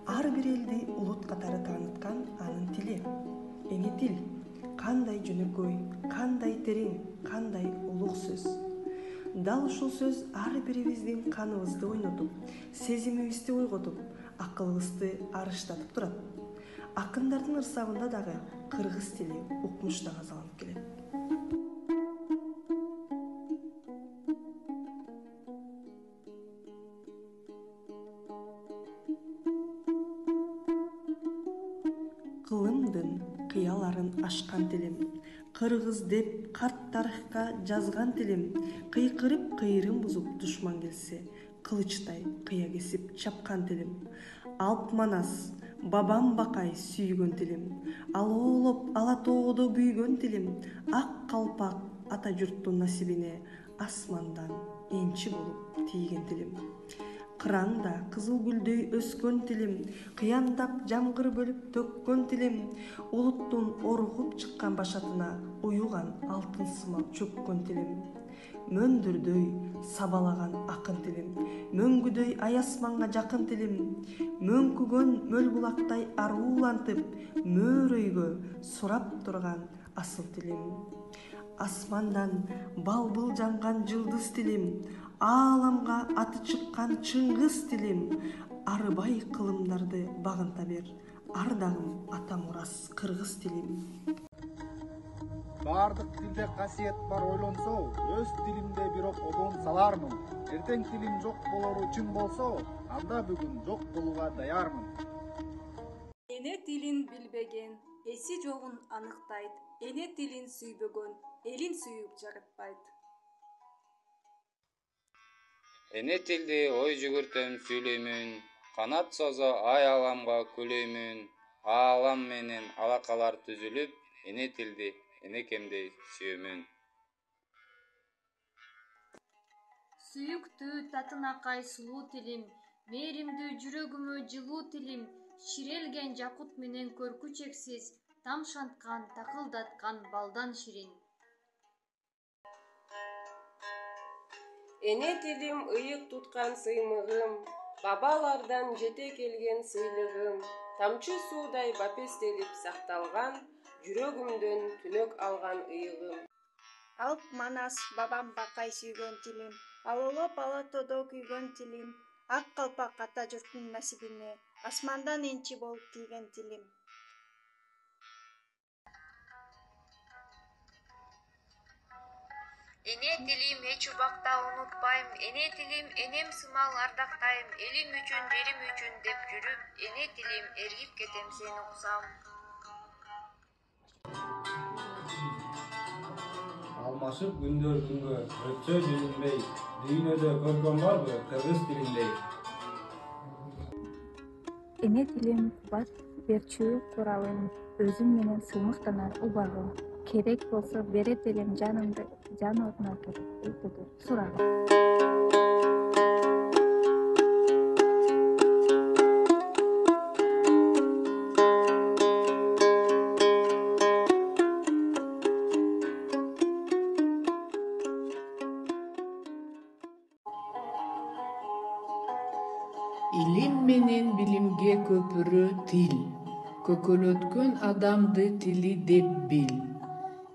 Ар бир элди улут катары тааныткан анын тили. Эне тил кандай жөнөкөй, кандай терең, кандай улук сөз. Дал ушул сөз ар бирибиздин каныбызды ойнотуп, сезимибизди ойготуп, акылыбызды арыштатып турат. Акындардын ырсабында дагы кыргыз тили укмуштан азаланып келет. Кылымдын кыяларын ашкан тилим, кыргыз деп карт тарыхка жазган тилим, кыйкырып кыйрым бузуп душман келсе, кылычтай кыя кесип чапкан тилим. Алп манас, бабам бакай сүйгөн тилим, ал оолоп ала тоодо büyөгөн тилим, ак калпак ата журттун насибине асмандан энчи болуп тийген тилим. Кыраңда кызыл гүлдөй өскөн тилим, кыяндап жамгыр бөлүп төккөн тилим, улуттун оргуп чыккан башатына уюган алтын сымал чөккөн тилим. Мөндүрдөй сабалаган акын тилим, мөңгүдөй аясманга жакын тилим, мөңкүгөн мөл булактай аруулантып, мөөрөйгө сурап турган асыл тилим. Асмандан балбыл жанган жылдыз тилим, ааламга аты чыккан чыңгыз тилим, арыбай кылымдарды багынта бер, ардагым ата мурас кыргыз тилим. Бардык тилде касиет бар ойлонсо, өз тилимде бирок одон салармын. Эртең тилим жок болору чын болсо, анда бүгүн жок болууга даярмын. Эне тилин билбеген эси жогун аныктайт, эне тилин сүйбөгөн элин сүйүп жаратпайт. Эне тилди ой жүгүртөм сүйлөймүн, канат созо ай аламга күлөймүн, аалам менен алакалар түзүлүп, эне тилди энекемдей сүйөмүн. Сүйүктүү татынакай сулуу тилим, мээримдүү жүрөгүмө жылуу тилим, ширелген жакут менен көркү чексиз, тамшанткан такылдаткан балдан ширин. Эне тилим ыйык туткан сыймыгым, бабалардан жете келген сыйлыгым, тамчы суудай бапестелип сакталган, жүрөгүмдөн түнөк алган ыйыгым. Алп манас, бабам бакай сүйгөн тилим, алолоп ала тоодо күйгөн тилим, ак калпак ата журттун насибине асмандан энчи болуп тийген тилим. Эне тилим эч убакта унутпайм, эне тилим энем сымал ардактайм, элим үчүн, жерим үчүн деп жүрүп, эне тилим эргип кетем сени уксам. Алмашып күндөр күнгө, өтсө жүзүнбей, дүйнөдө көргөн барбы кыргыз тилиндей. Эне тилим кубат берчү куралым, өзүм менен сыймыктанар убагым. Керек болсо берет элем жанымды, жан ордуна келип өтөдү сурагым. Илим менен билимге көпүрө тил, көкөлөткөн адамды тили деп бил.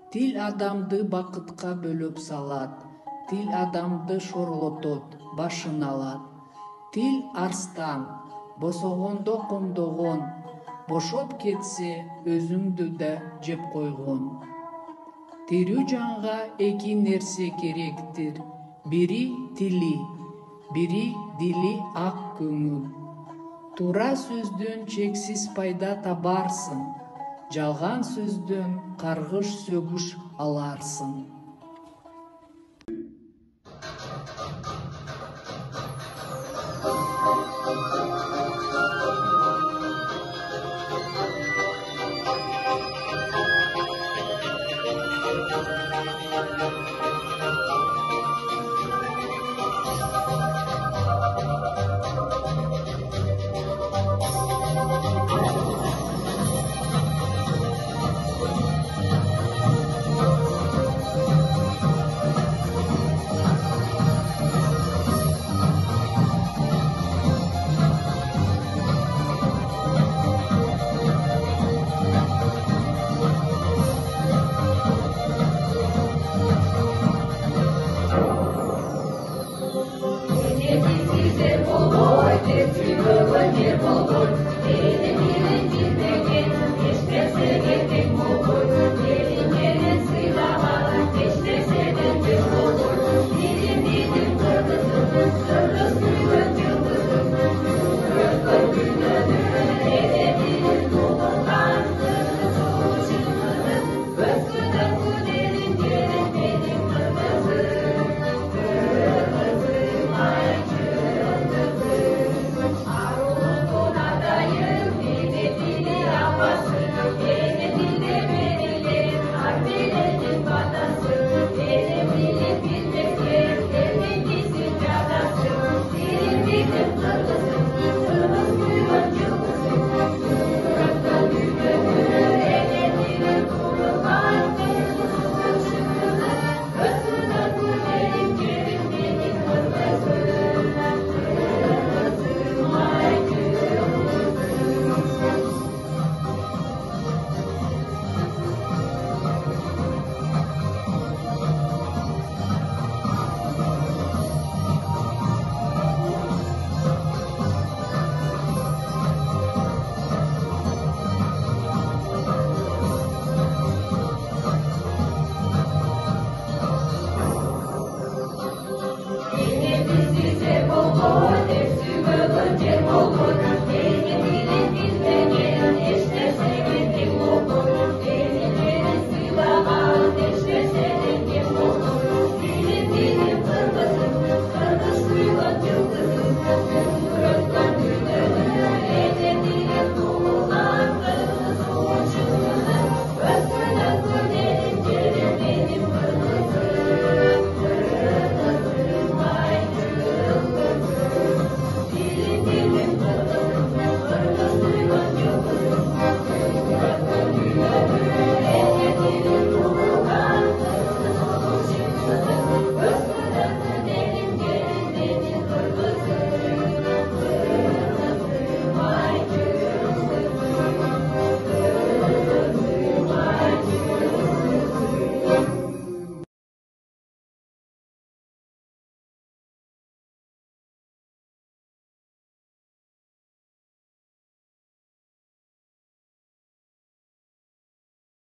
Тил адамды бакытка бөлөп салат, тил адамды шорлотот, башын алат. Тил арстан, босогондо комдогон, бошоп кетсе өзүңдү да жеп койгон. Тирүү жанга эки нерсе керектир, бири тили, бири дили ак көңүл. Туура сөздөн чексиз пайда табарсың, жалган сөздөн каргыш сөгүш аларсың. Thank you.